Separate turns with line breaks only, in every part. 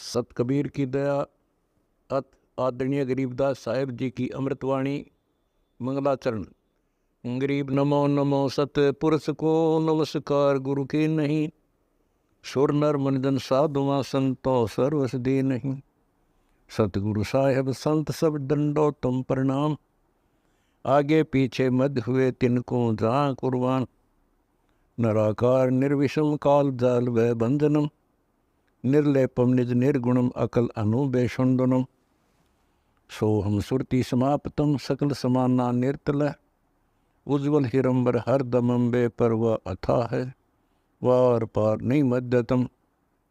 सत कबीर की दया अत आदरणीय गरीबदास साहेब जी की अमृतवाणी मंगलाचरण। गरीब नमो नमो सत पुरुष को नमस्कार गुरु के नहीं, सुर नर मनजन साधुआ संतो सर्वस दे नहीं। सतगुरु साहेब संत सब दंडो तुम प्रणाम, आगे पीछे मध्य हुए तिनको जहाँ कुर्बान। नराकार निर्विषम काल जाल व बंधनम, निर्लेपम निज निर्गुणम अकल अनुबेषुंडनम। सोहम सुरति समाप्तम सकल समाना निर्तल, उज्ज्वल हिरंबर हर दमंबे पर वह अथा है। वार पार नहीं मध्यतम,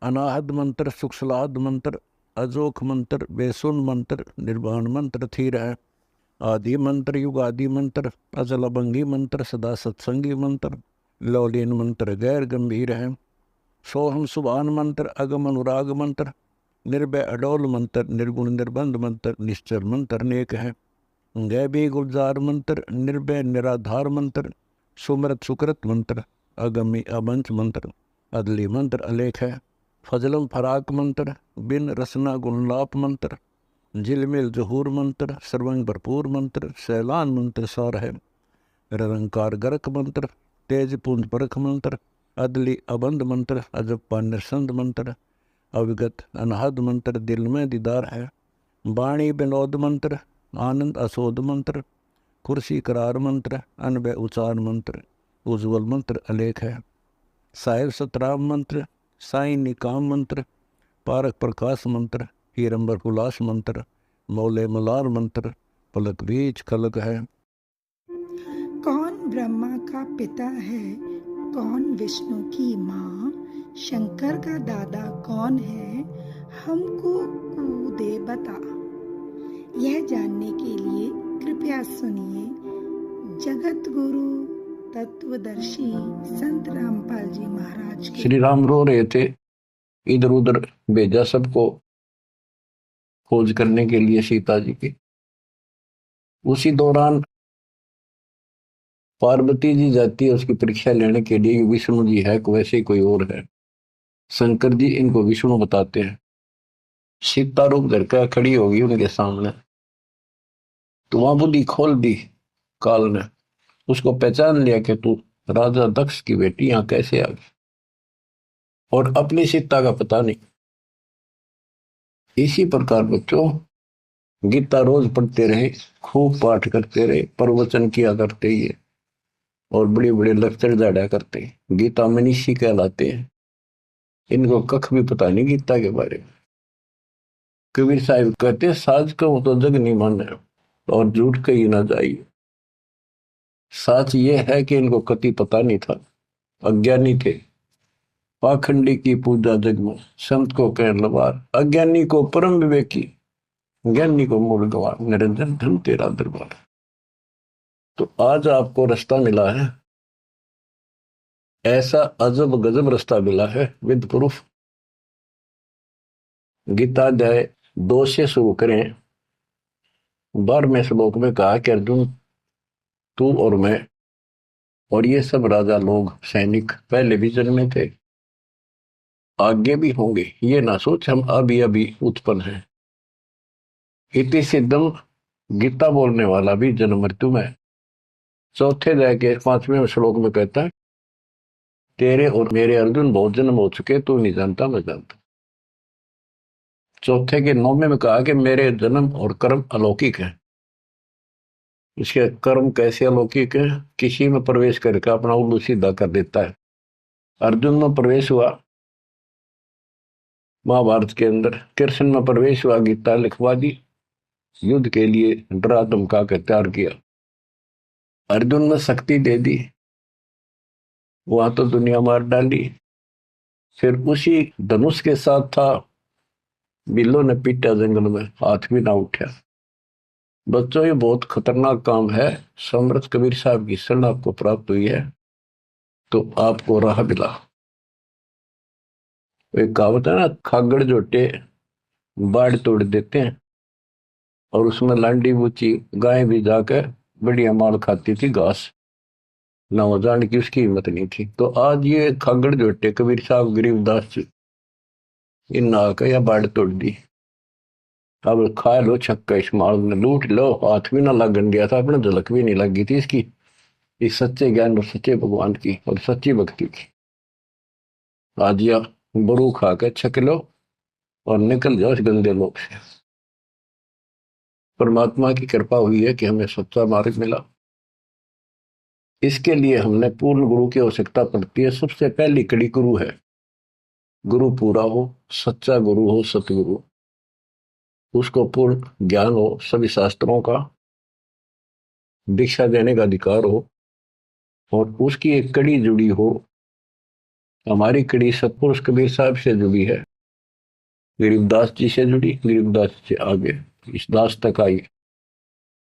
अनाहद मंत्र सुखसलाद मंत्र, अजोख मंत्र बेसुन मंत्र, निर्वाण मंत्र थीर है। आदि मंत्र युगादि मंत्र, अजल अभंगी मंत्र, सदा सत्संगी मंत्र, लौलीन मंत्र गैर गंभीर है। सोहम सुभान मंत्र, अगम अनुराग मंत्र, निर्भय अडोल मंत्र, निर्गुण निर्बंध मंत्र, निश्चर मंत्र अनेक है। गैबी गुलजार मंत्र, निर्भय निराधार मंत्र, सुमरत सुकृत मंत्र, अगमी अबंच मंत्र, अदली मंत्र अलेख है। फजलम फराक मंत्र, बिन रसना गुणलाप मंत्र, झिलमिल जहूर मंत्र, सर्वंग भरपूर मंत्र, सैलान मंत्र सार है। निरंकार गरक मंत्र, तेज पुंज परख मंत्र, अदली अबंध मंत्र, अजप्पा निरसंद मंत्र, अविगत अनहद मंत्र, दिल में दीदार है। वाणी विनोद मंत्र, आनंद असोद मंत्र, कुर्सी करार मंत्र, अनबय उचार मंत्र, उज्ज्वल मंत्र अलेख है। साहिब सतराम मंत्र, साई निकाम मंत्र, पारक प्रकाश मंत्र, हीरंबर हुलास मंत्र, मौले मलार मंत्र, पलक बीज खलक है।
कौन ब्रह्मा का पिता है, कौन विष्णु की माँ, शंकर का दादा कौन है, हमको दे बता। यह जानने के लिए कृपया सुनिए जगत गुरु तत्वदर्शी संत रामपाल जी महाराज के।
श्री राम रो रहे थे, इधर उधर भेजा सबको खोज करने के लिए सीता जी की। उसी दौरान पार्वती जी जाती है उसकी परीक्षा लेने के लिए, विष्णु जी है वैसे ही कोई और है। शंकर जी इनको विष्णु बताते हैं। सीता रूप धर कर खड़ी होगी उनके सामने, तो वहां बुद्धि खोल दी काल ने, उसको पहचान लिया कि तू राजा दक्ष की बेटी यहां कैसे आ गई, और अपनी सीता का पता नहीं। इसी प्रकार बच्चों गीता रोज पढ़ते रहे, खूब पाठ करते रहे, प्रवचन किया करते ही है, और बड़े बड़े लेक्चर झाड़ा करते हैं। गीता मनीषी कहलाते हैं। इनको कख भी पता नहीं गीता के बारे में। कबीर साहिब कहते हैं, साज कहूं तो जग नहीं माने और झूठ कही ना जाइए। सच ये है कि इनको कति पता नहीं था, अज्ञानी थे। पाखंडी की पूजा जग में, संत को कह लवार, अज्ञानी को परम विवेकी, ज्ञानी को मूल गवार, निरंजन धन तेरा दरबार। तो आज आपको रास्ता मिला है, ऐसा अजब गजब रास्ता मिला है विद प्रूफ। गीता अध्याय 2 से शुरू करें। 12वें श्लोक में कहा कि अर्जुन तू और मैं और ये सब राजा लोग सैनिक पहले भी जन्मे थे, आगे भी होंगे। ये ना सोच हम अभी अभी उत्पन्न हैं। इति सिद्धम, गीता बोलने वाला भी जन्म मृत्यु में। चौथे अध्याय के 5वें श्लोक में कहता है, तेरे और मेरे अर्जुन बहुत जन्म हो चुके, तू नहीं जानता मैं जानता। चौथे के 9वें में कहा कि मेरे जन्म और कर्म अलौकिक है। इसके कर्म कैसे अलौकिक है? किसी में प्रवेश करके अपना उल्लू सीधा कर देता है। अर्जुन में प्रवेश हुआ महाभारत के अंदर, कृष्ण में प्रवेश हुआ, गीता लिखवा दी, युद्ध के लिए डरा धमका कर तैयार किया। अर्जुन ने शक्ति दे दी, वहां तो दुनिया मार डाली। फिर उसी धनुष के साथ था, बिल्लो ने पीटा जंगल में, हाथ भी ना उठा। बच्चों ये बहुत खतरनाक काम है। समर्थ कबीर साहब की शरण आपको प्राप्त हुई है तो आपको राह मिला। एक कहावत है ना, खागड़ जोटे बाढ़ तोड़ देते हैं, और उसमें लांडी बूची गाय भी जाकर बढ़िया माल खाती थी घास, ना वो जान की उसकी हिम्मत नहीं थी। तो आज ये खागड़ जोटे कबीर साहब गरीबदास जी इन आके या बाढ़ तोड़ दी। अब खा लो छक्का, इस माल ने लूट लो, हाथ भी ना लगन दिया था अपने, झलक भी नहीं लगी थी इसकी, इस सच्चे ज्ञान और सच्चे भगवान की और सच्ची भक्ति की। आज या बरू खा के छक लो और निकल जाओ इस गंदे लोग से। परमात्मा की कृपा हुई है कि हमें सच्चा मार्ग मिला। इसके लिए हमने पूर्ण गुरु की आवश्यकता पड़ती है। सबसे पहली कड़ी गुरु है। गुरु पूरा हो, सच्चा गुरु हो, सतगुरु, उसको पूर्ण ज्ञान हो, सभी शास्त्रों का दीक्षा देने का अधिकार हो, और उसकी एक कड़ी जुड़ी हो। हमारी कड़ी सतपुरुष कबीर साहब से जुड़ी है, गरीबदास जी से जुड़ी, गरीबदास से आगे इस दास तक आई।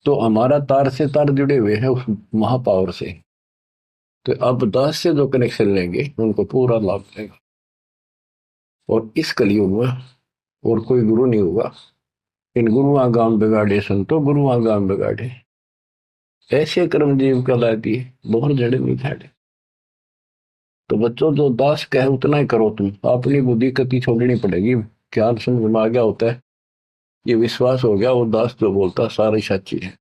तो हमारा तार से तार जुड़े हुए हैं उस महापावर से। तो अब दास से जो कनेक्शन लेंगे उनको पूरा लाभ मिलेगा। और इस कलयुग में और कोई गुरु नहीं होगा। इन गुरुआ गांव बिगाड़े संतो, गुरुआ गांव बिगाड़े, ऐसे कर्म जीव कहला दिए, बहुत जड़े नहीं झाड़े। तो बच्चों, जो दास कहे उतना ही करो। तुम अपनी बुद्धि कति छोड़नी पड़ेगी। क्या समझ में आ गया होता है, ये विश्वास हो गया, वो दास जो बोलता सारी सच्ची है।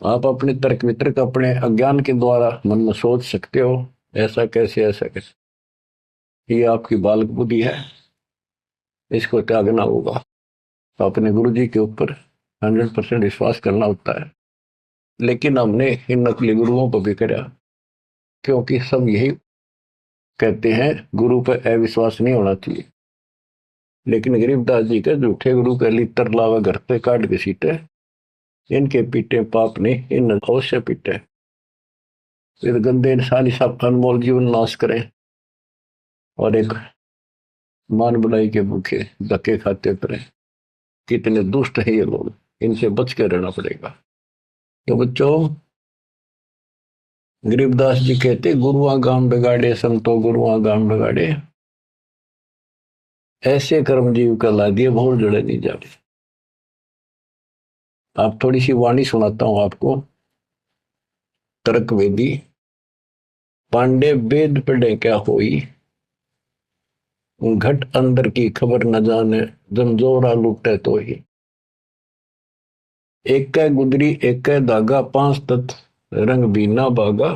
आप अपने तर्क वितर्क अपने अज्ञान के द्वारा मन में सोच सकते हो, ऐसा कैसे ऐसा कैसे, ये आपकी बालक बुद्धि है, इसको त्यागना होगा। तो अपने गुरु जी के ऊपर 100% विश्वास करना होता है। लेकिन हमने इन नकली गुरुओं को भी कराया, क्योंकि सब यही कहते हैं गुरु पर अविश्वास नहीं होना चाहिए। लेकिन गरीबदास जी के झूठे गुरु के लिए तरलावा घर पे काट के सीटे, इनके पीटे पाप ने इन अवश्य पीटे। फिर गंदे इंसान सब अनमोल जीवन नाश करें और एक मान बढ़ाई के भूखे धक्के खाते फिरे। कितने दुष्ट है ये लोग, इनसे बच के रहना पड़ेगा। तो बच्चों, गरीबदास जी कहते गुरुआ गांव बिगाड़े संतो, गुरुआ गांव बिगाड़े, ऐसे कर्म जीव कहला दिए, भूल जड़े नहीं जाते। आप थोड़ी सी वाणी सुनाता हूं आपको। तर्क वेदी, पांडे वेद पढ़े क्या होई, घट अंदर की खबर न जाने, जमजोरा लूटे तो ही। एक कै गुदरी एक कै धागा, पांच तत्व रंग बीना बागा,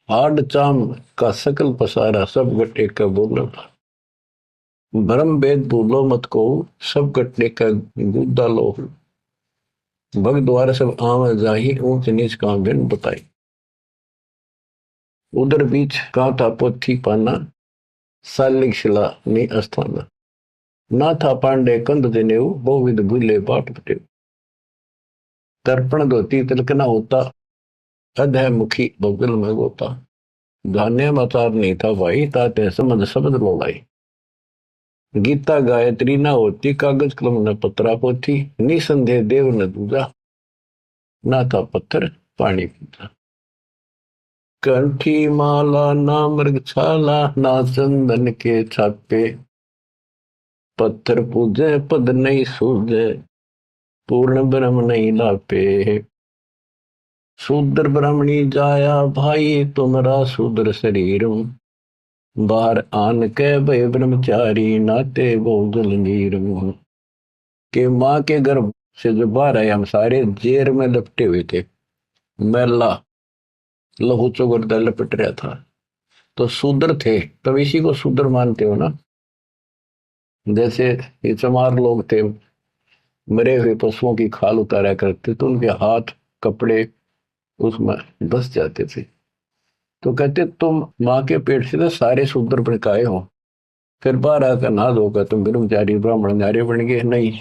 हाड चाम का सकल पसारा, सब गट एक का बोलो। भरम वेद भूलो मत को, सब गटने का गुद्दा लो। भग द्वार सब आम जाही, ऊंच नीच काम बिन बताई। उधर बीच का था पोथी पाना, सालिक शिला ने अस्थाना। ना था पांडे कंद देनेऊ, बहुविध भूले बाट बटेऊ। तर्पण धोती तिलक न होता, अधय मुखी बगल में गोता। धान्य मचार नहीं था भाई, ताते समझ शब्द बोलाई। गीता गायत्री न होती, कागज कलम न पत्रा पोथी। निसंदेह देव न दूजा, ना था पत्थर पानी पीता। कंठी माला ना मृगछाला, ना चंदन के छापे। पत्थर पूजे पद नहीं सूझे, पूर्ण ब्रह्म नहीं लापे। शूद्र ब्राह्मणी जाया भाई, तुम्हारा शूद्र शरीर। बाहर आन के भय ब्रह्मचारी, नाते बोल नीर। के माँ के गर्भ से जो बाहर आए हम सारे जेर में लपटे हुए थे, मैला लहू चौगरदा लपट रहा था। तो शूद्र थे, तब इसी को शूद्र मानते हो ना। जैसे ये चमार लोग थे, मरे हुए पशुओं की खाल उतारा करते, तो उनके हाथ कपड़े उसमें धस जाते थे। तो कहते तुम माँ के पेट से तो सारे शूद्र भड़काए हो, फिर बाहर आकर ना धोकर तुम ब्रह्मचारी ब्राह्मण नारे बन गए। नहीं,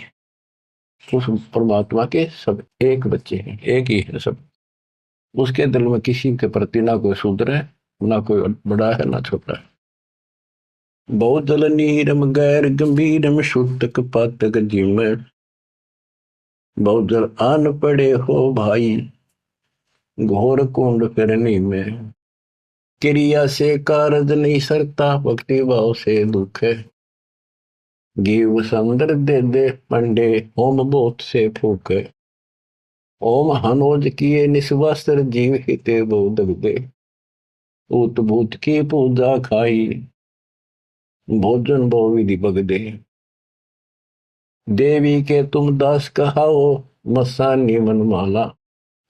उस परमात्मा के सब एक बच्चे हैं, एक ही है सब। उसके दिल में किसी के प्रति ना कोई शूद्र है, ना कोई बड़ा है, ना छोटा है। बहुत जल नीरम गैर गंभीरम, शुद्धक पातक जिम। बहुत जल आन पड़े हो भाई, घोर कुंड करने में। क्रिया से कारज नहीं सरता, भक्ति भाव से दुख है। जीव संदर दे दे पंडे, होम बोत से फूक। ओम हनोज किए निस्वास्त्र, जीव हिते बोध दे। उत भूत की पूजा खाई, भोजन बहु विधि बगदे। देवी के तुम दास कहाओ, मसानी मनमाला।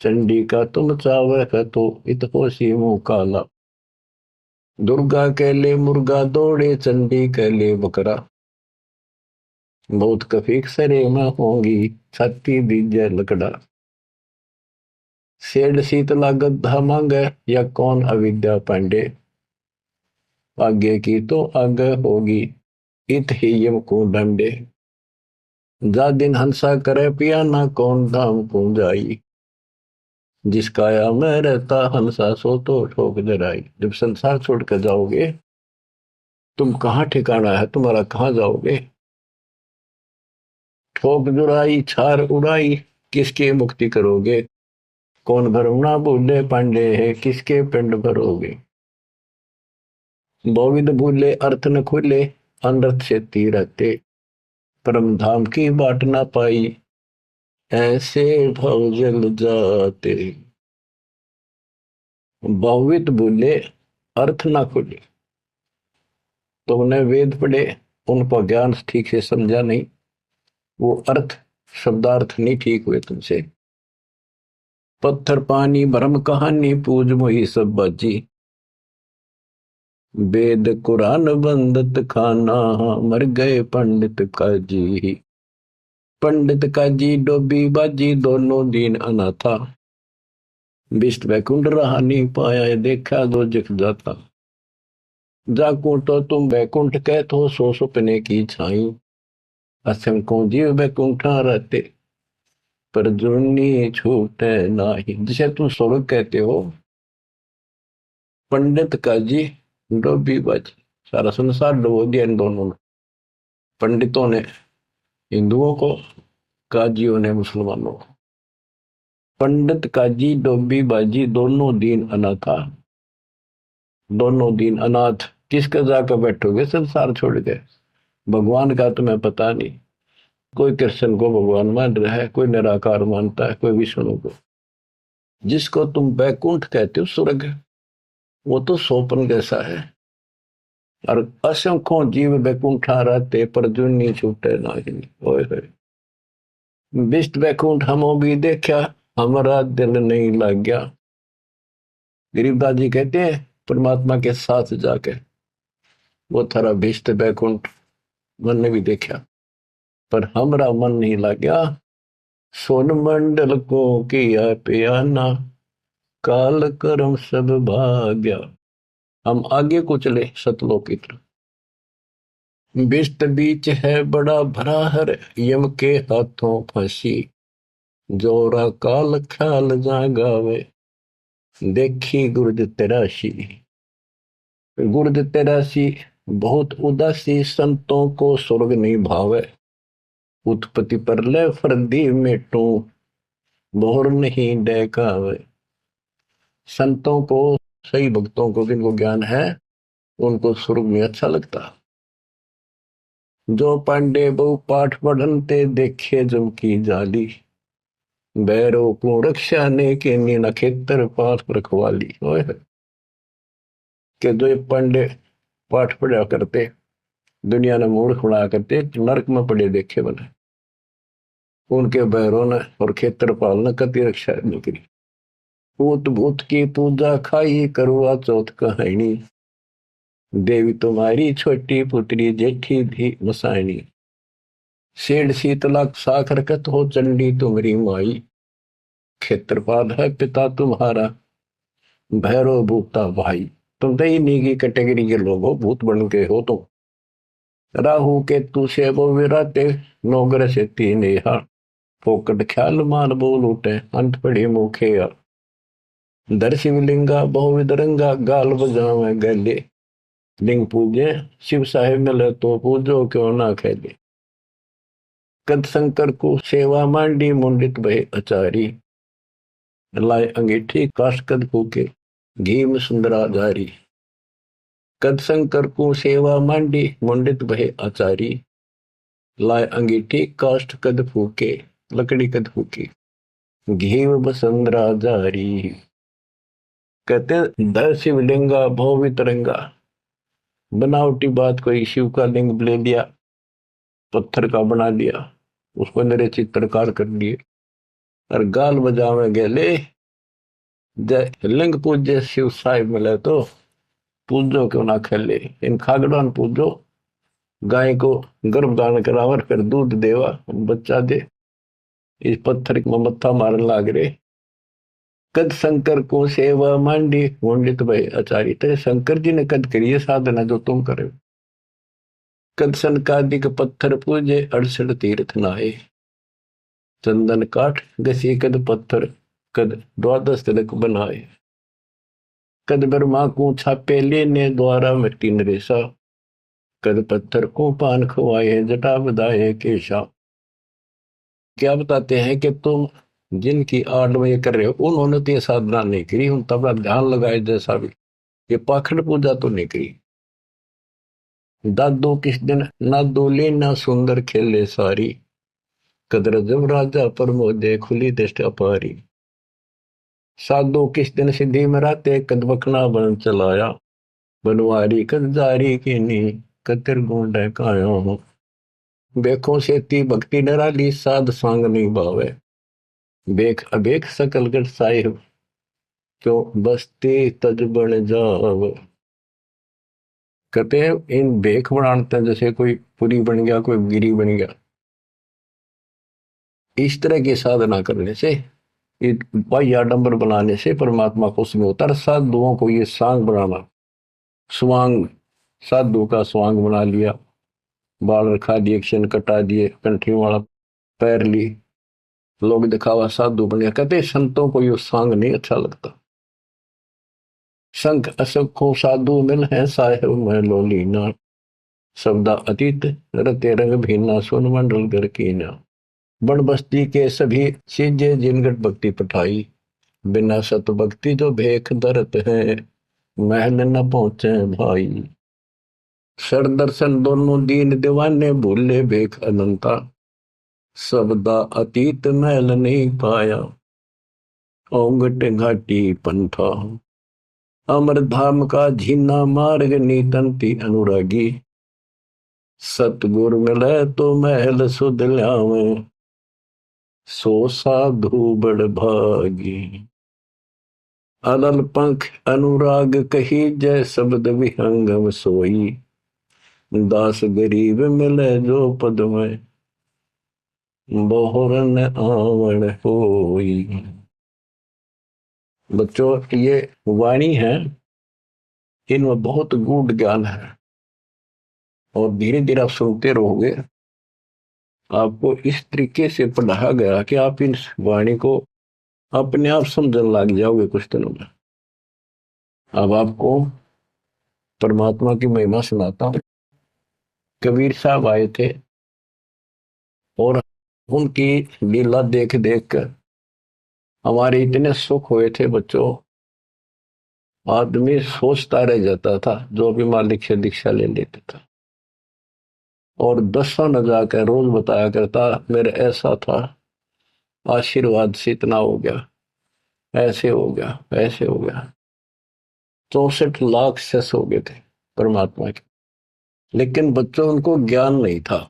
चंडी का तुम चावह तो इत होशी मुंह काला। दुर्गा के ले मुर्गा दौड़े, चंडी के ले बकरा। बहुत कफीक सरे में होंगी, छाती दीजे लकड़ा। सेठ शीतला गद्दा मांगे, या कौन अविद्या पांडे। आगे की तो आगे होगी, इत ही यम को डंडे। जा दिन हंसा करे पियाना, कौन धाम को जाई। जिस काया में रहता हंसा, सो तो ठोक जराई। जब संसार छोड़ कर जाओगे, तुम कहाँ ठिकाना है तुम्हारा, कहाँ जाओगे। ठोक जुराई छार उड़ाई, किसके मुक्ति करोगे। कौन भरमना बूढ़े पांडे है, किसके पिंड भरोगे। बहुविध भूले अर्थ न खुले, अनर्थ से तीरते। परम धाम की बाट ना पाई, ऐसे भव जल जाते। बहुविध भूले अर्थ ना खुले, तुमने वेद पढ़े, उनको ज्ञान ठीक से समझा नहीं, वो अर्थ शब्दार्थ नहीं ठीक हुए तुमसे। पत्थर पानी भ्रम कहानी, पूज मोही सब बाजी। वेद कुरान बंदत खाना, मर गए पंडित काजी। पंडित काजी डोबी बाजी, दोनों दीन अनाथा। बिष्ट वैकुंठ रहा नहीं पाया, देखा दो जख जाता। जाकू तो तुम वैकुंठ कहते, सो सुपने की छाई। असंख्यों जीव वैकुंठा रहते, पर जुर्नी छूटे नाही। जिसे तुम स्वर्ग कहते हो, पंडित काजी डोबी बाजी, सारा संसार डुबो दिया इन दोनों ने। पंडितों ने हिंदुओं को, काजियों ने मुसलमानों को। पंडित काजी डोबी बाजी, दोनों दीन अनाथा। दोनों दीन अनाथ, किसका जाकर बैठोगे संसार छोड़ के। भगवान का तुम्हें पता नहीं। कोई कृष्ण को भगवान मान रहा है, कोई निराकार मानता है, कोई विष्णु को। जिसको तुम बैकुंठ कहते हो स्वर्ग, वो तो सोपन जैसा है। और असंख्यों जीव बैकुंठा रहते, पर जुन्नी छूटे नहीं। ओए होए, बिष्ट बैकुंठ हमो भी देखा, हमारा दिल नहीं लग गया। गरीबदास जी कहते हैं, परमात्मा के साथ जाके वो थारा बिष्ट बैकुंठ मन ने भी देखा, पर हमारा मन नहीं लग गया। सोन मंडल को किया पियाना, काल कर्म सब भाग्या। हम आगे को चले सतलोक की तरफ। बिष्ट बीच है बड़ा भरा हर, यम के हाथों फंसी। जोरा काल ख्याल जागावे, देखी गुर्द तेरासी। गुर्द तेरासी बहुत उदासी, संतों को स्वर्ग नहीं भावे। उत्पत्ति पर ले फर्दी मेटू, बोर नहीं डेकावे। संतों को, सही भक्तों को, जिनको ज्ञान है, उनको स्वर्ग में अच्छा लगता। जो पांडे बहु पाठ पढ़नते, देखे जम की जाली। बैरों को रक्षा ने के नखेत्र पाठ रखवाली। के जो ये पांडे पाठ पढ़ा करते, दुनिया ने मूर्ख बना करते, नरक में पड़े देखे बने। उनके बैरों ने और क्षेत्रपाल ने कति रक्षा नहीं करी। भूत भूत की पूजा खाई, करवा चौथ कहानी। देवी तुम्हारी छोटी पुत्री, जेठी भी मसायनी। सेठ शीतला साखर कत हो, चंडी तुम्हारी माई। क्षेत्रपाल है पिता तुम्हारा, भैरव भूता भाई। तुम तो इन्हीं की कैटेगरी के लोग हो, भूत बन के हो तुम। राहु के तू से वो विराते, नौगर से तीन यहाँ। फोकट ख्याल मान बोल उठे, अंत पड़ी मुखे। दर शिवलिंगा बहुविध रंगा, गाल बजावे गले। लिंग पूजे शिव साहेब मिले, तो पूजो क्यों ना खेले। कद शंकर को सेवा मांडी, मुंडित भय अचारी। लाए अंगीठी काश कद फूके, घी में सुंदरा जारी। कद शंकर को सेवा मांडी, मुंडित भय आचारी। लाए अंगीठी काष्ठ कद फूके, लकड़ी कद फूकी। घी बसंदरा जारी। कहते दर शिवलिंगा बहुविध रंगा, बनावटी बात, कोई शिव का लिंग ले लिया, पत्थर का बना लिया, उसको मेरे चित्रकार कर दिए और गाल बजावे गेले। जय लिंग पूज्य शिव साहिब मिले तो पूजो क्यों ना खेले, इन खागड़ान पूजो, गाय को गर्भधारण करावर फिर दूध देवा बच्चा दे, इस पत्थर में मत्था मारन लाग रे। कद शंकर को सेवा मांडी पंडित भाई आचार्य, तेरे शंकर जी ने कद करिए साधना जो तुम करे। कद सनकादिक पत्थर पूजे 68 तीर्थ नहाए, चंदन काठ घसी कद पत्थर, कद द्वादश तिलक बनाए। कद ब्रह्मा को छापे लेने द्वारा मिट्टी नरेसा, कद पत्थर को पान खवाए जटा बधाए केशा। क्या बताते हैं कि तुम जिनकी आड़ में ये कर रहे हो उन्होंने तो ये साधना नहीं करी, उन तब ध्यान लगाए जैसा भी, ये पाखंड पूजा तो नहीं करी। दादो किस दिन ना दोले ना सुंदर खेले सारी, कदर जब राजा प्रमोदे खुली दृष्टि अपारी। साधो किस दिन सिद्धि में राते, कद बखना बन चलाया, बनवारी कद जारी की नी, कतिर गुंड कायो हूँ। बेखों से ती भक्ति नराली, साध सांग नहीं भावे, बेख अबेख सकल गट साहिब, क्यों बसते तज बन जाव। कहते हैं इन बेख बनाते हैं, जैसे कोई पुरी बन गया, कोई गिरी बन गया। इस तरह की साधना करने से, बाह्य आडंबर बनाने से परमात्मा को उसमें होता है। साधुओं को ये सांग बनाना, स्वांग, साधु का स्वांग बना लिया, बाल रखा दिए, क्षण कटा दिए, कंठी वाला पैर ली, लोग दिखावा साधु बन गया। कहते संतों को ये सांग नहीं अच्छा लगता। संख असंख्यों साधु मिल है साहेब मैं लोलीना, शब्दा अतीत रते रंग भीना, सुन मंडल घर कीना। बन बस्ती के सभी चीजें जिनगट भक्ति पठाई, बिना सत भक्ति जो भेख दरत है, महल न पहुंचे भाई। सर दर्शन दोनों दीन दीवाने, भूले भेख अनंता, शब्दा अतीत महल नहीं पाया, ओंगट घाटी पंथा। अमर धाम का झीना मार्ग नीतंती अनुरागी, सतगुर मिले तो महल सुध ल्यावे, सो साधु बड़ भागी। अलल पंख अनुराग कही, जय शब्द विहंगम सोई, दास गरीब मिले जो पद में, बोहरन आवण होई। बच्चों ये वाणी है, इनमें बहुत गूढ़ ज्ञान है और धीरे धीरे आप सुनते रहोगे। आपको इस तरीके से पढ़ाया गया कि आप इन वाणी को अपने आप समझने लग जाओगे कुछ दिनों में। अब आपको परमात्मा की महिमा सुनाता हूं। कबीर साहब आए थे और उनकी लीला देख देख कर हमारे इतने सुख हुए थे बच्चों, आदमी सोचता रह जाता था जो भी मालिक से दीक्षा ले लेता था। और दसों न जाकर रोज बताया करता, मेरा ऐसा था, आशीर्वाद से इतना हो गया, ऐसे हो गया, ऐसे हो गया। 64 लाख सेस हो गए थे परमात्मा के। लेकिन बच्चों उनको ज्ञान नहीं था,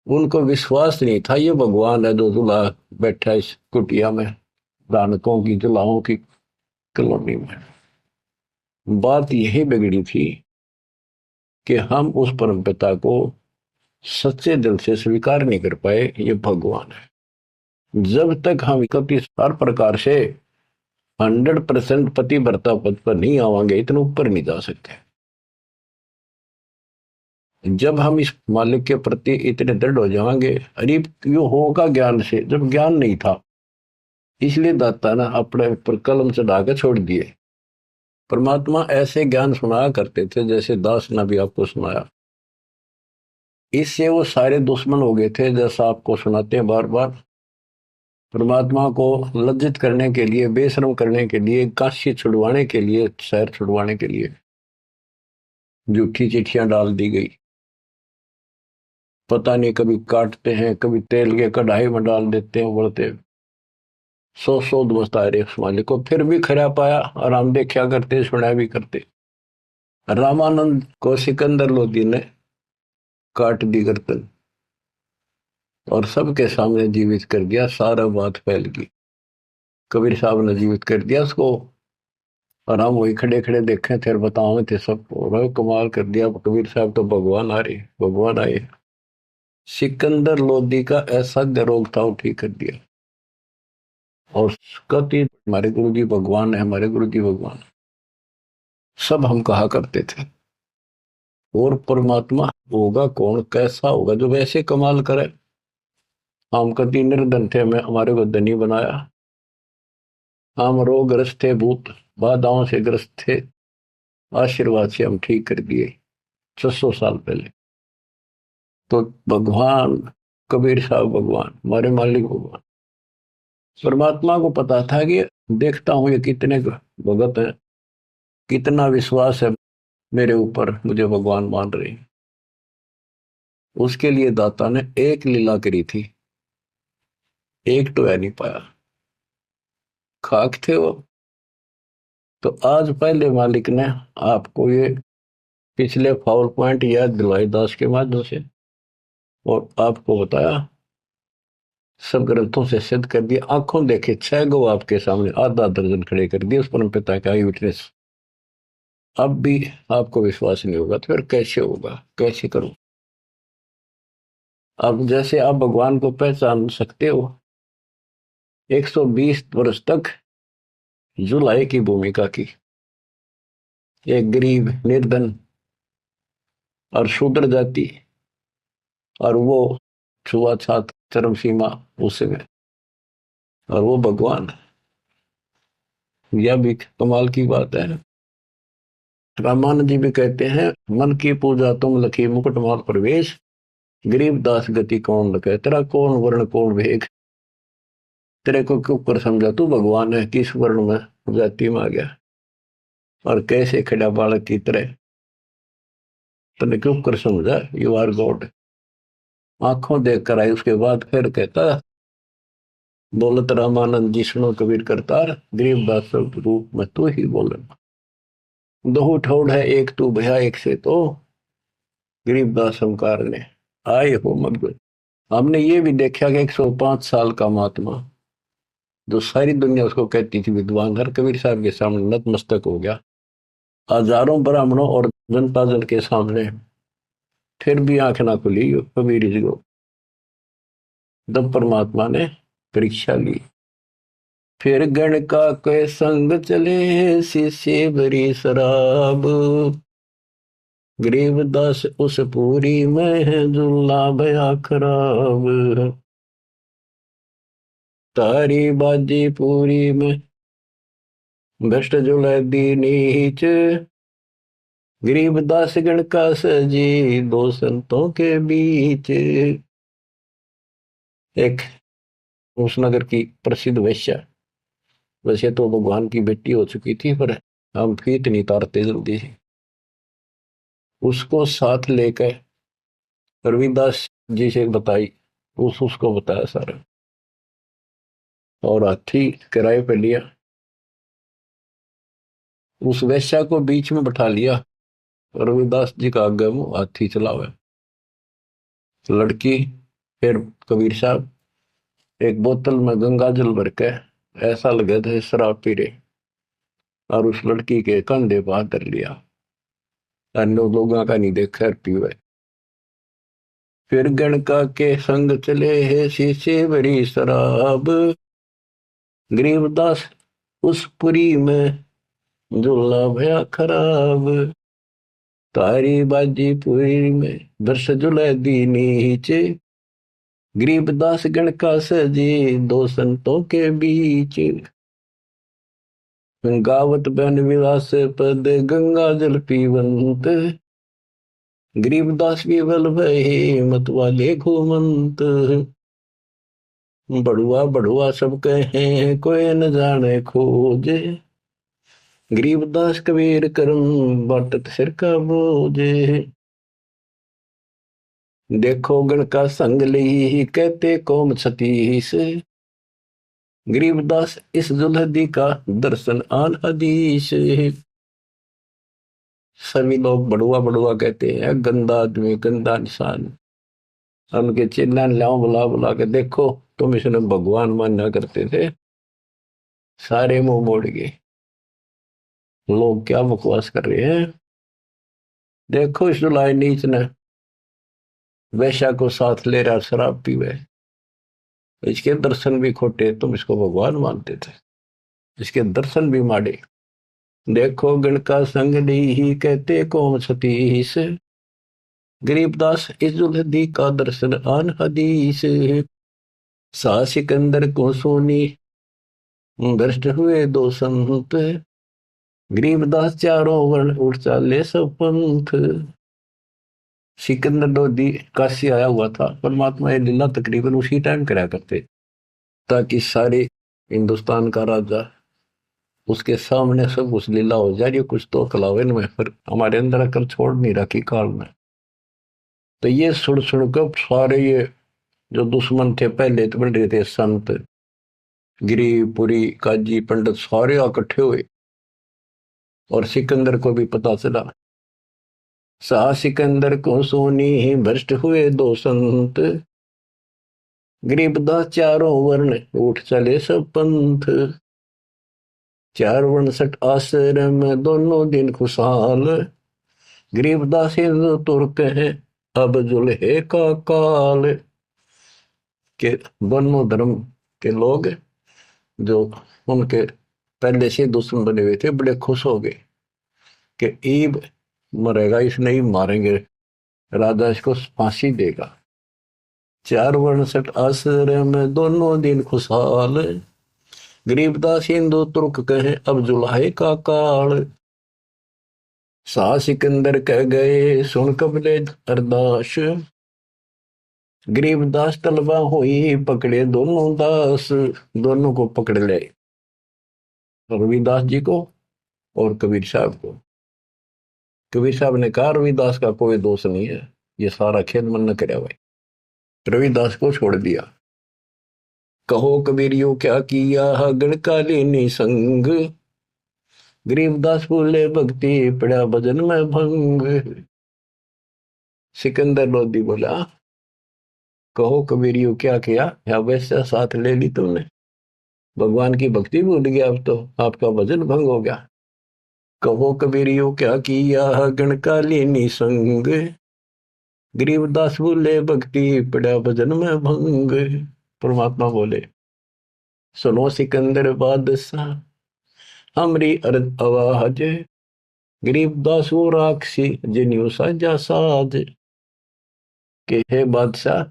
उनको विश्वास नहीं था ये भगवान है जो जुला बैठा इस कुटिया में, दानकों की जुलाहों की कॉलोनी में। बात यही बिगड़ी थी कि हम उस परम पिता को सच्चे दिल से स्वीकार नहीं कर पाए, ये भगवान है। जब तक हम कभी हर प्रकार से 100% पति भरता पद पर नहीं आवांगे, इतने ऊपर नहीं जा सकते। जब हम इस मालिक के प्रति इतने दृढ़ हो जाएंगे, अरे यो होगा ज्ञान से, जब ज्ञान नहीं था इसलिए दाता ना अपने पर कलम चढ़ा के छोड़ दिए। परमात्मा ऐसे ज्ञान सुनाया करते थे जैसे दास ने भी आपको सुनाया, इससे वो सारे दुश्मन हो गए थे। जैसा आपको सुनाते हैं बार बार, परमात्मा को लज्जित करने के लिए, बेशर्म करने के लिए, काशी छुड़वाने के लिए, शहर छुड़वाने के लिए झूठी चिट्ठियां डाल दी गई। पता नहीं कभी काटते हैं, कभी तेल के कढ़ाई में डाल देते हैं उबलते। 100 दोस्त आए उस मालिक को, फिर भी खरा पाया और हम देखा करते, सुना भी करते। रामानंद को सिकंदर लोदी ने काट दी गर्दन और सबके सामने जीवित कर दिया। सारा बात फैल गई। कबीर साहब ने जीवित कर दिया उसको और हम वही खड़े खड़े देखे थे और बताओ थे सबको। कमाल कर दिया कबीर साहब तो भगवान आ रहे, भगवान आए। सिकंदर लोदी का ऐसा रोग था वो ठीक कर दिया। और कहती हमारे गुरु जी भगवान है, हमारे गुरु जी भगवान, सब हम कहा करते थे। और परमात्मा होगा कौन, कैसा होगा जो वैसे कमाल करे। हम कभी निर्धन थे, मैं हमारे को धनी बनाया। हम रोगग्रस्त थे, भूत बाधाओं से ग्रस्त थे, आशीर्वाद से हम ठीक कर दिए 600 साल पहले। तो भगवान कबीर साहब भगवान, हमारे मालिक भगवान। परमात्मा को पता था कि देखता हूं ये कितने भगत हैं, कितना विश्वास है मेरे ऊपर, मुझे भगवान मान रहे हैं। उसके लिए दाता ने एक लीला करी थी, एक तो है नहीं पाया, खाक थे वो। तो आज पहले मालिक ने आपको ये पिछले फाउल पॉइंट याद दिलवाई दास के माध्यम से और आपको बताया, सब ग्रंथों से सिद्ध कर दिया। आंखों देखे 6 गो आपके सामने, आधा दर्जन खड़े कर दिए उस परम पिता का विटनेस। अब भी आपको विश्वास नहीं होगा तो फिर कैसे होगा, कैसे करूं। अब जैसे आप भगवान को पहचान सकते हो, 120 वर्ष तक जुलाई की भूमिका की, एक गरीब निर्धन और शूद्र जाति, और वो छुआछात चरम सीमा उसमें, और वो भगवान। यह भी कमाल की बात है। रामानंद जी भी कहते हैं, मन की पूजा तुम लखी मुकुटमाल प्रवेश, गरीब दास गति कौन लखे, तेरा कौन वर्ण कौन भेद, तेरे को क्यों कर समझा तू भगवान है, किस वर्ण में जाति में आ गया और कैसे खड़ा बालक की तरह, तने क्यों कर समझा, यू आर गॉड। आंखों देख कर आई। उसके बाद फिर कहता, बोलत रामानंद जी सुनो कबीर करतार, गरीबदास रूप में तू ही बोलना, दो ठोड़ है एक तू भया एक से, तो गरीबदास हमकार ने आए हो मग। हमने ये भी देखा कि 105 साल का महात्मा, जो सारी दुनिया उसको कहती थी विद्वान, हर कबीर साहब के सामने नतमस्तक हो गया, हजारों ब्राह्मणों और जनता जन के सामने, फिर भी आंख ना खुली कबीर जी को। तब परमात्मा ने परीक्षा ली। फिर गण का के संग चले, शीशे भरी शराब, गरीबदास उस पूरी में है जुल्ला भया खराब, तारी बाजी पूरी में भ्रष्ट जुलै दी नीच, गरीबदास गण का सजी दो संतों के बीच। एक उस नगर की प्रसिद्ध वैश्या, वैसे तो भगवान की बेटी हो चुकी थी पर हम फीत नहीं तारते जल्दी से, उसको साथ लेकर रविदास जी से बताई, उसको बताया सारा, और हाथी किराए पे लिया, उस वैश्या को बीच में बैठा लिया, रविदास जी का आगे मुंह हाथी चलावे। लड़की फिर कबीर साहब एक बोतल में गंगा जल भर के ऐसा लगे थे शराब पी रहे, और उस लड़की के कंधे पर हाथ धर लिया, अन्य लोगों का नहीं देखा पीवे। फिर गणका के संग चले है शीशे भरी शराब, गरीबदास उस पुरी में झूला भया खराब, तारी बाजी पुरी में वर्ष जुलै दी नीचे, गरीबदास गण का सजी दो संतों के बीच, गावत बन विलास पद गंगा जल पीवंत, गरीबदास विवल भये मत वाले घूमंत, बड़ुआ बड़ुआ सब कहे कोई न जाने खोज, गरीबदास कबीर करम बाटत सिर का बोझ, देखो गण का संग ली कहते कौम छतीस, गरीबदास इस जुल्हदी का दर्शन आन हदीस। सभी लोग बड़ुआ बड़ुआ कहते हैं, गंदा आदमी, गंदा इंसान। उनके चिल्ला लाओ, बुला बुला के देखो तुम इसने भगवान मानना करते थे, सारे मुंह मोड़ गए। लोग क्या बकवास कर रहे हैं। देखो इस जुलाई नीच ने वैश्या को साथ ले रहा, शराब पीवे, इसके दर्शन भी खोटे, तुम इसको भगवान मानते थे, इसके दर्शन भी माड़े। देखो गण का संग ही कहते कौन सतीश, गरीबदास इजुलदी का दर्शन आन हदीस। सा सिकंदर को सोनी भ्रष्ट हुए दो संत, गरीबदास चारों वर्ण उठ चाले सब पंथ। सिकंदर लोधी काशी आया हुआ था, परमात्मा ये लीला तकरीबन उसी टाइम कराया करते, ताकि सारे हिंदुस्तान का राजा उसके सामने सब उस लीला हो जा रही, कुछ तो कलावन में, फिर हमारे अंदर अकल छोड़ नहीं रखी काल में। तो ये सुन सुनकर सारे ये जो दुश्मन थे पहले तो बन रहे थे, संत गिरिपुरी काजी पंडित सारे इकट्ठे हुए, और सिकंदर को भी पता चला। सा सिकंदर को सोनी भ्रष्ट हुए दो संत, गरीबदास चारों वर्ण उठ चले सब पंथ। चार वर्ण सठ आश्रम दोनों दिन खुशहाल, गरीबदास हिंदू तुर्क है अब जुल्हे का काल। के दोनों धर्म के लोग जो उनके पहले से दुश्मन बने हुए थे बड़े खुश हो गए कि ईब मरेगा, इसने ही मारेंगे, राजा इसको फांसी देगा। चार वर्ण सठ आश्रम दोनों दिन खुशहाल, गरीबदास हिंदू तुर्क कहे अब जुल्हे का काल। सा सिकंदर कह गए सुन कबले अरदास, गरीबदास तलबा हुई पकड़े दोनों दास। दोनों को पकड़ ले, रविदास जी को और कबीर साहब को। कबीर साहब ने कहा रविदास का कोई दोष नहीं है, ये सारा खेद मन न करे भाई। रविदास को छोड़ दिया। कहो कबीरियो क्या किया गणकालीनी संग, गरीबदास बोले भक्ति पड़ा भजन में भंग। सिकंदर लोधी बोला कहो कबीरियो क्या किया, या वैसा साथ ले ली तुमने, भगवान की भक्ति भूल गया, अब तो आपका भजन भंग हो गया। कहो कबीरियो क्या किया गणकालीनी संग, गरीबदास बोले भक्ति पड़ा भजन में भंग। परमात्मा बोले सुनो सिकंदर बादशाह हमरी अर्ज आवाज, गरीबदास वो राक्षसी जिन्यू साजा साज। के हे बादशाह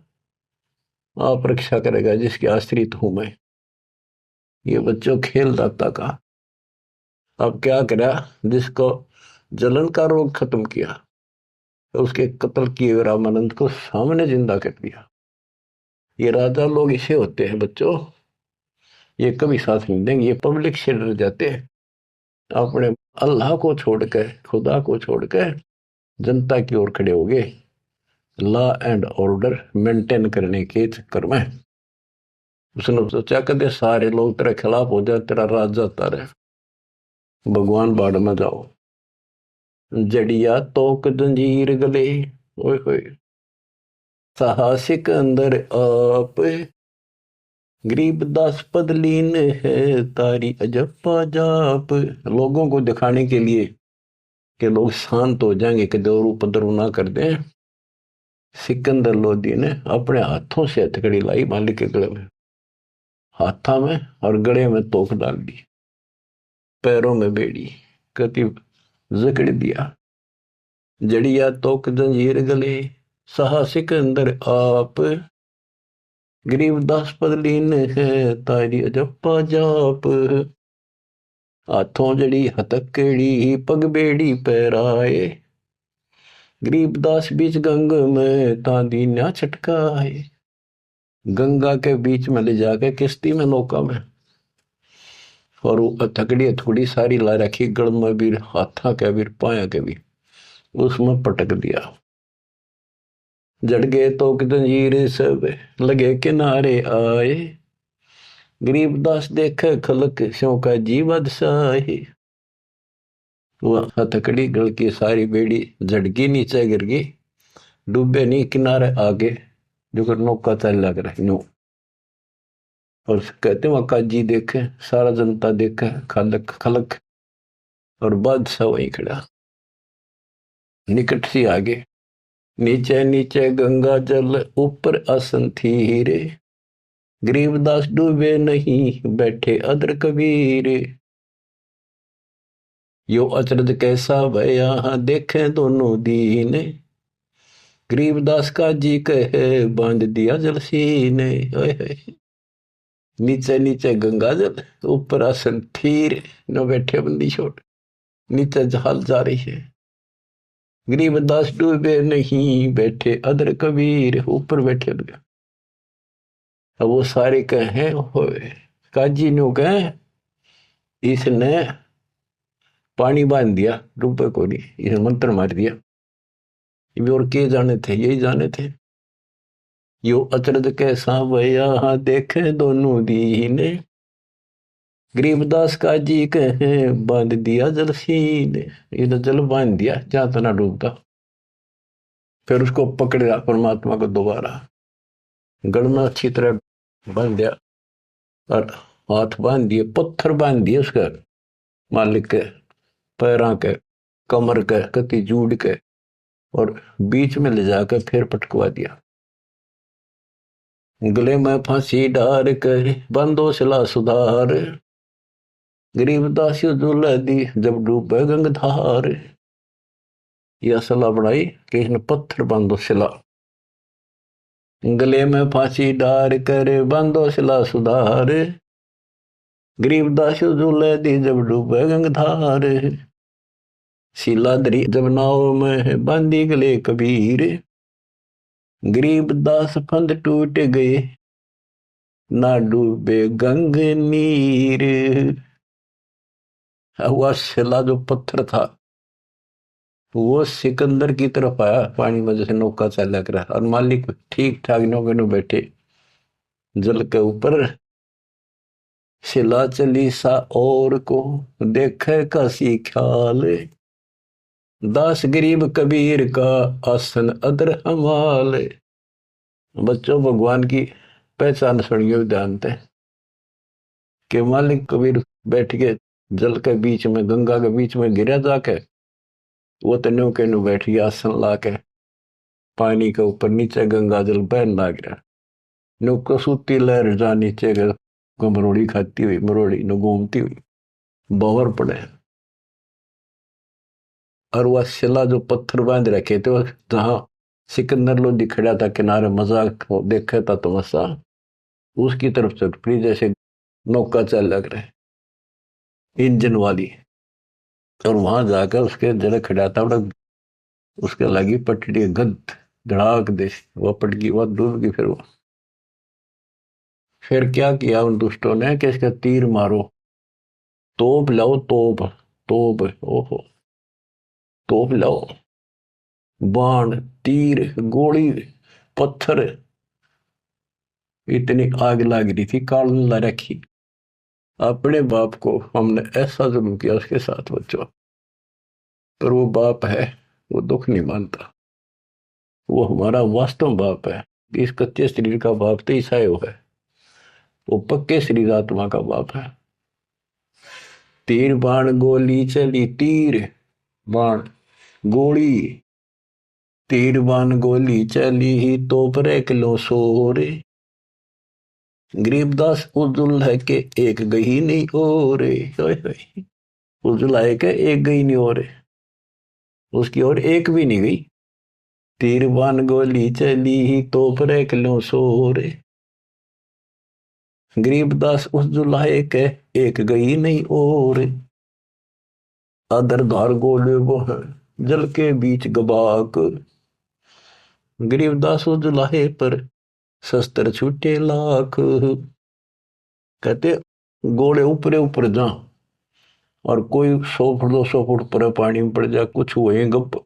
आप रक्षा करेगा जिसके आश्रित हूं मैं। ये बच्चों खेल दाता का, अब क्या करा, जिसको जलन का रोग खत्म किया तो उसके कत्ल किए रामानंद को सामने जिंदा कर दिया। ये राजा लोग इसे होते हैं बच्चों, ये कभी साथ नहीं देंगे, ये पब्लिक से डर जाते हैं, अपने अल्लाह को छोड़कर, खुदा को छोड़कर जनता की ओर खड़े हो गए, लॉ एंड ऑर्डर मेंटेन करने के चक्कर में। उसने सोचा कदे सारे लोग तेरे खिलाफ हो जाए, तेरा राज जाता रहे, भगवान बाढ़ में जाओ। जड़िया तोक जंजीर गले, ओए होए साहसिक अंदर आप, गरीबदास पदलीन है तारी अजप्पा जाप। लोगों को दिखाने के लिए कि लोग शांत हो जाएंगे, कि दौर उपद्रव ना कर दें, सिकंदर लोधी ने अपने हाथों से हथकड़ी लाई मालिक के गले में, हाथा में और गले में तोक डाल दी, पैरों में बेड़ी कति जकड़ दिया। जड़िया तोक जंजीर गले साहसिक अंदर आप, गरीबदास पदलीन है तारी अजप्पा जाप। हाथों जड़ी हथकड़ी पग बेड़ी पैराए, गरीबदास बीच गंग में तांदी न्या छटकाए। गंगा के बीच में ले जाके किश्ती में नौका में, और वो हथकड़ी थोड़ी सारी ला रखी गल में भी, हाथा के भी पाया के भी, उसमें पटक दिया। जड़ गए तो जंजीर सब लगे किनारे आए, गरीबदास देखे खलक शों का जीवद साहे। वो हथकड़ी गल की सारी बेड़ी झटकी नीचे गिर गई, डूबे नहीं किनारे आगे जो कर नौका चल लग रहा नो। और कहते वहां काजी देखे, सारा जनता देखे, खलक खलक, और बादशाह वहीं खड़ा निकट सी आगे। नीचे नीचे गंगा जल ऊपर आसन थी रे, गरीबदास डूबे नहीं बैठे अदर कबीर। यो अचरज कैसा भया देखे दोनों दीन, गरीबदास का जी कहे बांध दिया जल सीने। नीचे नीचे गंगा जल ऊपर आसन थीर, न बैठे बंदी छोड़, नीचे जहाल जा रही है। गरीबदास डूबे नहीं बैठे अदर कबीर, ऊपर बैठे लगे। अब वो सारे कहे काजी ने कहे इसने पानी बांध दिया, डूबे को नहीं, इसने मंत्र मार दिया। और के जाने थे, यही जाने थे। यो अचरज कैसा भया देखे दोनों दीने, गरीबदास का जी कहे बांध दिया जल सीने। ये जल बांध दिया जहां तना डूबता। फिर उसको पकड़ा परमात्मा को दोबारा, गल में अच्छी तरह बांध दिया, और हाथ बांध दिए, पत्थर बांध दिए उसके मालिक के पैरों के, कमर के, कति जूड़ के, और बीच में ले जाकर फिर पटकवा दिया। गले में फांसी डार कर बंदो सिला सुधार, गरीबदास झूला दी जब डूबे गंगधार। यह सलाह बढ़ाई कि इसने पत्थर बांधो सिला, गले में फांसी डार कर बांधो सिला सुधार, गरीबदास झूला दी जब डूबे गंगधार। शिलाधरी जब नाव में बांधी गले कबीर, गरीबदास फंद टूट गए ना डूबे गंग नीर। हुआ शिला जो पत्थर था वो सिकंदर की तरफ आया पानी में, जैसे नौका चला कर, और मालिक ठीक ठाक नौके में बैठे जल के ऊपर। शिला चली सा और को देखे कासी ख्याल, दास गरीब कबीर का आसन अदर हमाल। बच्चों, भगवान की पहचान सुनियो जानते हैं कि मालिक कबीर बैठ के जल के बीच में, गंगा के बीच में गिरा जाके, वो तो नौके नु बैठ गया आसन लाके पानी के ऊपर, नीचे गंगा जल बहन लग रहा। नौका सूती लहर जा नीचे मरोड़ी खाती हुई, मरोड़ी न घूमती हुई बावर पड़े। और वह शिला जो पत्थर बांध रखे थे, जहां सिकंदर लोधी खड़ा था किनारे मजाक देखा था तमाशा, उसकी तरफ चल पड़ी जैसे नौका चल लग रहे इंजन वाली। और वहां जाकर उसके जरा खड़ा था, उसके लगी पटड़ी गद धड़ाक दे, वह पट गई, वह डूब गई। फिर क्या किया उन दुष्टों ने कि इसका तीर मारो, तोप लाओ, तोप तोप, ओहो तोप लाओ, बाण तीर गोली पत्थर, इतनी आग लग रही थी। काल ला रखी, अपने बाप को हमने ऐसा जुल्म किया उसके साथ बच्चों, पर वो बाप है, वो दुख नहीं मानता। वो हमारा वास्तव बाप है। इस कच्चे शरीर का बाप तो ईसाई है, वो पक्के शरीर आत्मा का बाप है। तीर बाण गोली चली, तीर बाण गोली, तीर बाण गोली चली तो पर किलो सोरे, गरीबदास उजुल है के एक गई नहीं और, उजुल है के एक गई नहीं और, उसकी और एक भी नहीं गई। तीर बाण गोली चली तो पर किलो सोरे, गरीबदास उस जुलाहे के एक गई नहीं और, अदर धार गोले वो जल के बीच गबाक, गरीबदास उस जुलाहे पर शस्त्र छूटे लाख। कहते गोले ऊपरे ऊपर जा, और कोई 100 फुट 200 फुट पर पानी में पड़ जा, कुछ हुए गप,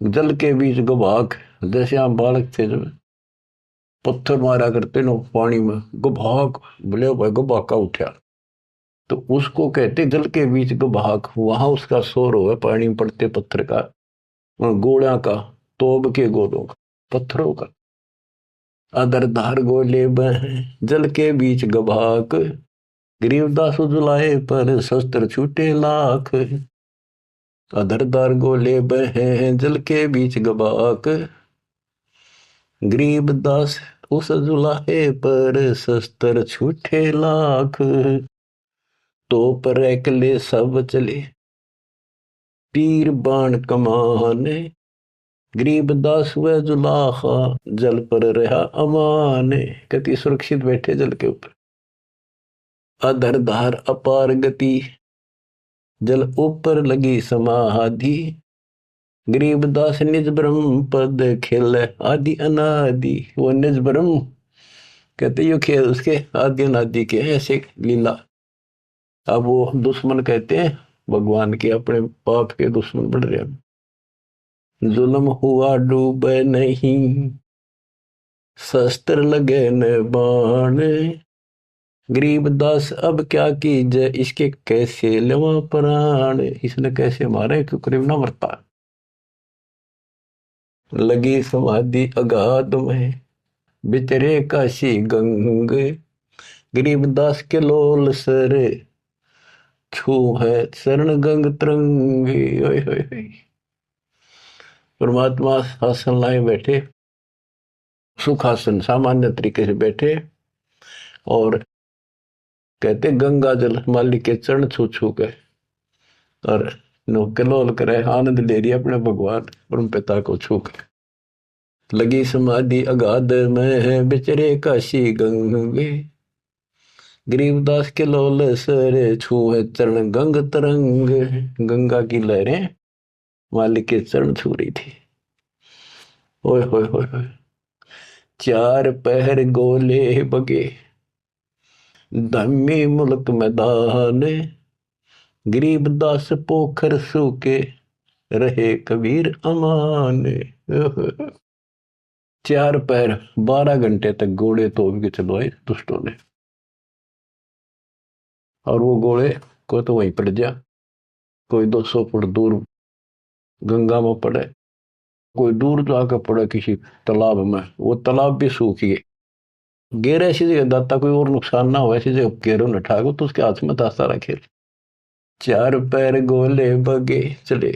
जल के बीच गबाक। जैसे हम बालक थे जब पत्थर मारा करते नो पानी में, गबाक बोले भाई, गबाका उठा तो उसको कहते जल के बीच गवाक। वहां उसका शोर होगा पानी में पड़ते पत्थर का, गोला का, तोब के गोलों का, पत्थरों का। अदर धार गोले बह जल के बीच गवाक, गरीबदास उजलाए पर शस्त्र छूटे लाख। अदर धार गोले बह जल के बीच गवाक, गरीबदास उस जुलाहे पर शस्त्र छूटे लाख। तो पर एकले सब चले तीर बाण कमाने, गरीबदास व जुलाहा जल पर रहा अमान। कति सुरक्षित बैठे जल के ऊपर। अधर धार अपार गति जल ऊपर लगी समाधि, गरीबदास निज ब्रह्म पद खेल आदि अनादि। वो निज ब्रह्म कहते यो खेल उसके आदि अनादि के ऐसे लीला। अब वो दुश्मन कहते हैं भगवान के, अपने पाप के दुश्मन बढ़ रहे हैं। जुल्म हुआ डूब नहीं शस्त्र लगे न बाण, गरीबदास अब क्या कीजिए इसके कैसे लेवा प्राण। इसने कैसे मारे क्यों करीब ना मरता। लगी समाधि अगाध में बितरे काशी गंग, गरीबदास के लोल सर छू है शरण गंग तरंगी। ओए होए होए। परमात्मा आसन लाए बैठे, सुखासन सामान्य तरीके से बैठे, और कहते गंगा जल मालिक के चरण छू छू के और कलोल करे, आनंद ले रही अपने भगवान परम पिता को छू के। लगी समाधि अगाध में बिचरे काशी गंगे, गरीबदास के लोल सर छू है चरण गंग तरंग। गंगा की लहरें मालिक के चरण छू रही थी। ओए होए होए होए। चार पहर गोले बगे धम्मी मुल्क मैदान, गरीबदास पोखर सूके रहे कबीर अमान। 4 पहर 12 घंटे तक घोड़े तोड़ के चलवाए दुष्टों ने, और वो घोड़े को तो वहीं पड़ गया। कोई 200 फुट दूर गंगा में पड़े, कोई दूर जाकर पड़े किसी तालाब में, वो तालाब भी सूख गए। गेर ऐसी जगह दाता कोई और नुकसान ना हो, ऐसी जगह गेरों न ठाको तो उसके हाथ में था सारा खेल। 4 पैर गोले बगे चले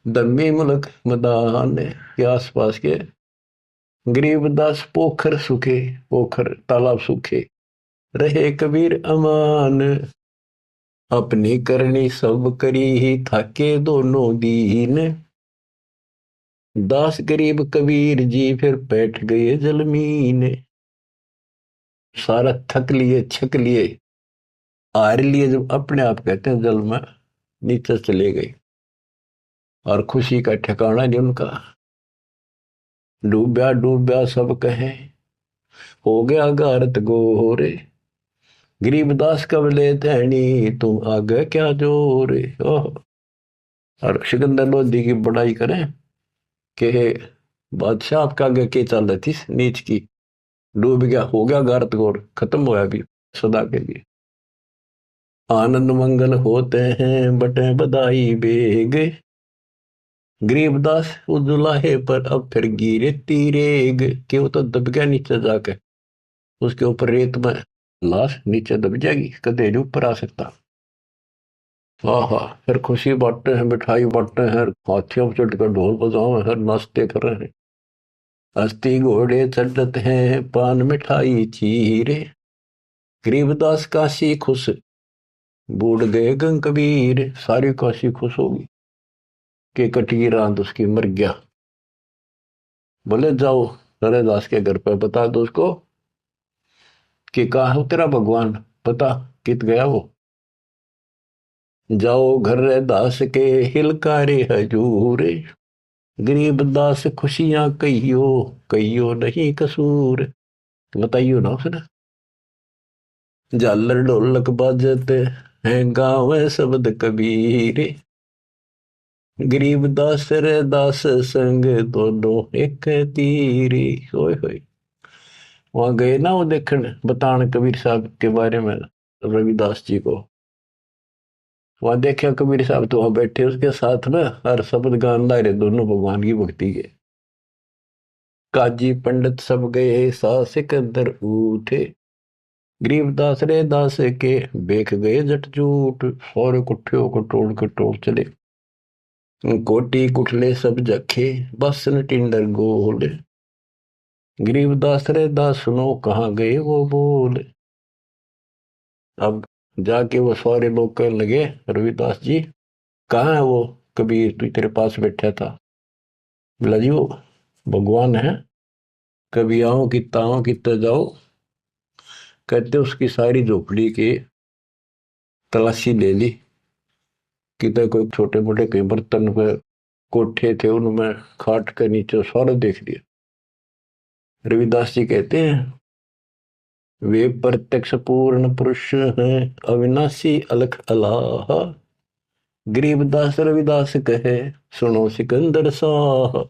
दम्मी मुल्क मैदान के आसपास के, गरीबदास पोखर सूखे, पोखर तालाब सूखे रहे कबीर अमान। अपनी करनी सब करी ही थाके दोनों दीन, दास गरीब कबीर जी फिर बैठ गए जलमीन। सारा थक लिए छक लिए हार लिए, जब अपने आप कहते हैं जल में नीचे चले गए, और खुशी का ठिकाना नहीं उनका। डूब्या डूब्या सब कहे हो गया गारत गोरे, गरीबदास कब ले धैनी तुम आगे क्या जोरे। ओह। और सिकंदर लोधी की बड़ाई करें कि बादशाह आपका आगे के चल रही थी नीच की, डूब गया, हो गया गारत गोर, खत्म हुआ अभी सदा के लिए। आनंद मंगल होते हैं बटे बधाई बेग, गरीबदास उजुलाहे पर अब फिर गिरे तीरेग। कि वो तो दब गया नीचे जाके, उसके ऊपर रेत में लाश नीचे दब जाएगी, कदे नहीं ऊपर आ सकता। आहा। फिर खुशी बांटते हैं, मिठाई बांटते हैं, हाथियों पर चढ़कर ढोल बजाओ हैं, नाचते कर रहे हैं। अस्थि घोड़े चढ़ते हैं पान मिठाई चीरे, गरीबदास काशी खुश बूढ़ गए गंग कबीर। सारी काशी खुश होगी कि कटी रात उसकी मर गया। बोले जाओ नरेदास के घर पर बता दो उसको कि कहा है तेरा भगवान, पता कित गया वो। जाओ घर दास के हिलकारे हजूर, गरीबदास खुशियां कहियो कहियो नहीं कसूर। बताइयो ना उसने। झालर ढोलक बाजते हैं गाँव शब्द कबीर, गरीबदास रे दास संग दोनों एक तीरी। होए होए। वहां गए ना वो देखने बतान कबीर साहब के बारे में, रविदास जी को। वहां देखा कबीर साहब तो वहां बैठे उसके साथ में हर शब्द गान ला रहे दोनों भगवान की भक्ति के। काजी पंडित सब गए सा सिकंदर उठे, गरीबदास रे दास के बेख गए जट जूट। और कुठियों को टोड़ चले, कोटी कुठले सब जखे, बसन टिंडर गोल। गरीबदास रे दास सुनो कहाँ गए वो बोल। अब जाके वो सारे लोग कहने लगे रविदास जी कहाँ है वो कबीर तू तेरे पास बैठा था। बोला जी वो भगवान है, कभी आओ कितना आओ कितना जाओ। कहते उसकी सारी झोपड़ी की तलाशी ले ली, कितने कोई छोटे मोटे कई बर्तन पे कोठे थे उनमें खाट के नीचे सारा देख लिया। रविदास जी कहते हैं वे प्रत्यक्ष पूर्ण पुरुष हैं, अविनाशी अलख अलाह। गरीबदास रविदास कहे सुनो सिकंदर साह।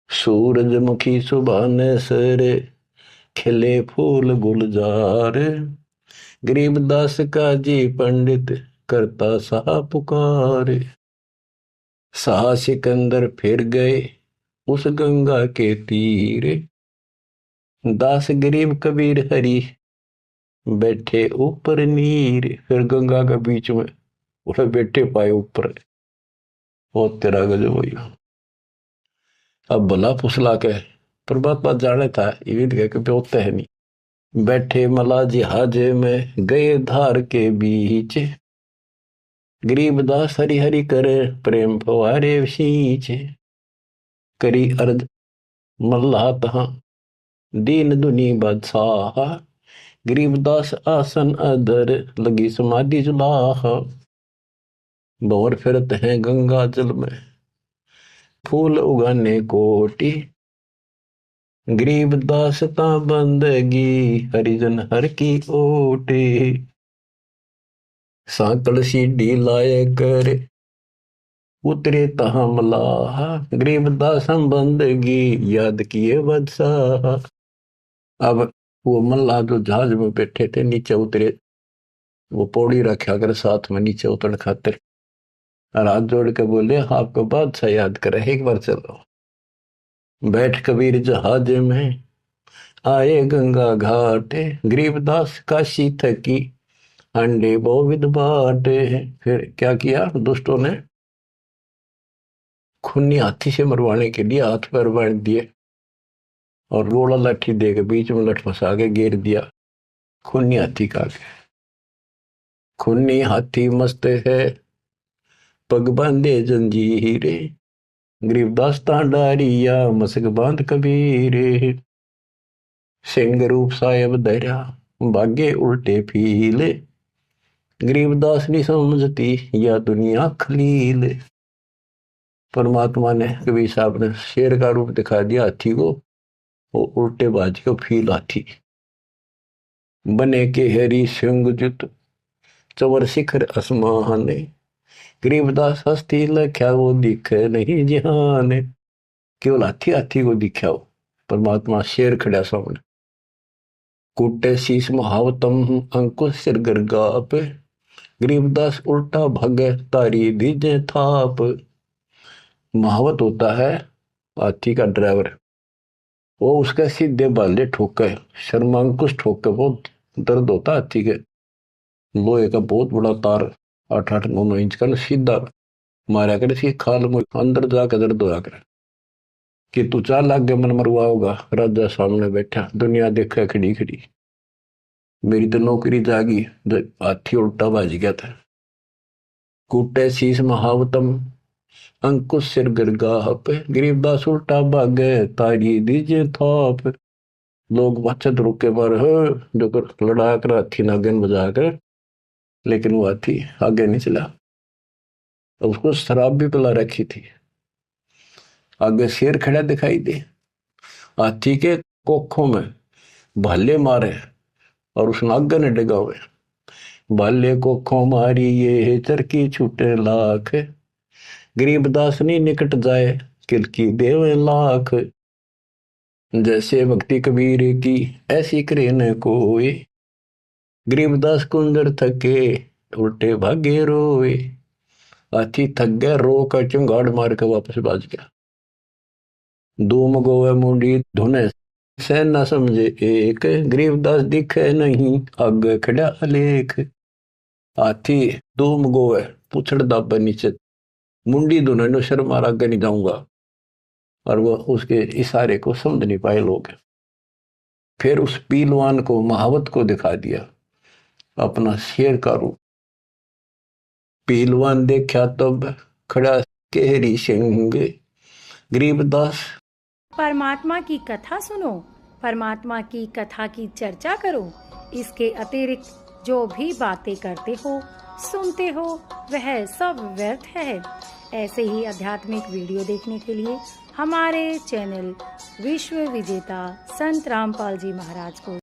सूरजमुखी सुबह सरे, खिले फूल गुलजार। गरीबदास का जी पंडित करता सा पुकार। सा सिकंदर फिर गए उस गंगा के तीर। दास गरीब कबीर हरि बैठे ऊपर नीर। फिर गंगा के बीच में उसे बैठे पाए ऊपर। वो तेरा गजब हुई। अब भला फुसला के परमात्मा जाने था ये भी कह होता है नहीं। बैठे मला जिहाज में गए धार के बीच। गरीबदास हरि हरि करे प्रेम फवारे सींच। करी अर्ज मल्ला तहां दीन दुनी बादशाह। गरीबदास आसन अधर लगी समाधि जुलाह। भंवर फिरत हैं गंगा जल में फूल उगाने कोटि। गरीबदास ता बंदगी हरिजन हर की ओटी। सांकल सीढ़ी लाए कर उतरे तहां मलाह। गरीबदास हम बंदगी याद किए बादशाह। अब वो मल्लाह जो जहाज में बैठे थे नीचे उतरे, वो पौड़ी रखा कर साथ में नीचे उतर खातिर और हाथ जोड़ के बोले आपको बादशाह याद करे एक बार चलो। बैठ कबीर जहाज में आए गंगा घाट। गरीबदास काशी थकी अंडे बोविद बाटे। फिर क्या किया दुष्टों ने खूनी हाथी से मरवाने के लिए हाथ पैर बांध दिए और रोड़ा लाठी दे के बीच में लठ फंसा के घेर दिया। खूनी हाथी का खूनी हाथी मस्त है पग बांधे जंजीरे। गरीबदास डारिया मसक बांध कबीरे। सिंह रूप साहेब धरा भागे उल्टे फीले। गरीबदास नहीं समझती या दुनिया खलील। परमात्मा ने कबीर साहब ने शेर का रूप दिखा दिया हाथी को, वो उल्टे बाज के फील हाथी बने के हरी सिंह जुत चवर शिखर आसमान। गरीबदास हस्ती लख्या वो दिखे नहीं जिहान। केवल हाथी हाथी को दिखा हो, परमात्मा शेर खड़ा सामने। कुटे शीश महावतम अंकुश सिर गर्गाप। गरीबदास उल्टा भागे तारी दीजे थाप। महावत होता है हाथी का ड्राइवर, वो उसके सीधे बाले ठोके शर्मांकुश ठोके बहुत दर्द होता है हाथी के। लोहे का बहुत बड़ा तार 8-8-9 इंच का सीधा मारा करे सी खाल में अंदर जाकर दर्द होया करे कि तू चाल लाग गया मन मरवा होगा। राजा सामने बैठा दुनिया देखा खड़ी खड़ी, मेरी तो नौकरी जागी। हाथी उल्टा बाज गया था। कूटे शीश महावतम अंकुश सिर गिरगाह पे। गरीबदास उल्टा भागे तारी दीजे थाप। लोग बचत रुके पर जो कर लड़ा कर हाथी नागन बजा कर, लेकिन वो हाथी आगे नहीं चला। उसको शराब भी पिला रखी थी। आगे शेर खड़ा दिखाई दे, हाथी के कोखों में भाले मारे और उस नागन ने डगा हुए। भाले कोखों मारी ये चरकी छूटे लाख। गरीबदास नहीं निकट जाए किलकी देवे लाख। जैसे भक्ति कबीर की ऐसी करे न कोई, गरीबदास कुंदर थके उल्टे भागे रोए। हाथी थक गया, रो कर चंगाड़ मार के वापस भाज गया। धूम गोवे मुंडी धुने से न समझे एक, गरीबदास दिखे नहीं आगे खड़ा अलेख। हाथी धूम गोवे पुछड़ दाबे नीचे, मुंडी धुने नो शर्म मार आगे नहीं जाऊंगा। और वो उसके इशारे को समझ नहीं पाए लोग। फिर उस पीलवान को महावत को दिखा दिया अपना शेर का रूप। पीलवान देखा तब खड़ा केहरी सिंह। गरीबदास
परमात्मा की कथा सुनो, परमात्मा की कथा की चर्चा करो। इसके अतिरिक्त जो भी बातें करते हो, सुनते हो, वह सब व्यर्थ है। ऐसे ही आध्यात्मिक वीडियो देखने के लिए हमारे चैनल विश्व विजेता संत रामपाल जी महाराज को